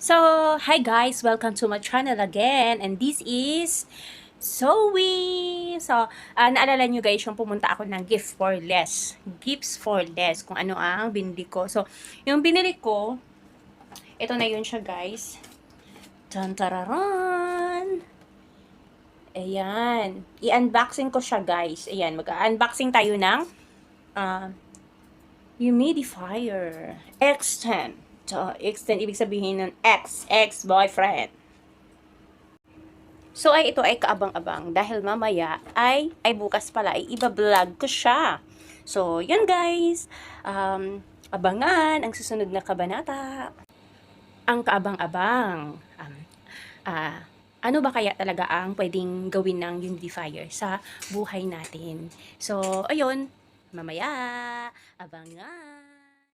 So, hi guys! Welcome to my channel again. And this is Zoe! So, naalala nyo guys, yung pumunta ako ng gift for less. Gifts for less. Kung ano ang binili ko. So, yung binili ko, ito na yun siya guys. Tantararan! Ayan. I-unboxing ko siya guys. Ayan, mag-unboxing tayo ng humidifier. X10. So, X10, ibig sabihin ng ex-boyfriend. So, ito ay kaabang-abang dahil mamaya ay bukas pala ay iba-vlog ko siya. So, yun guys. Abangan ang susunod na kabanata. Ang kaabang-abang. Ano ba kaya talaga ang pwedeng gawin ng humidifier sa buhay natin? So, ayun. Mamaya. Abangan.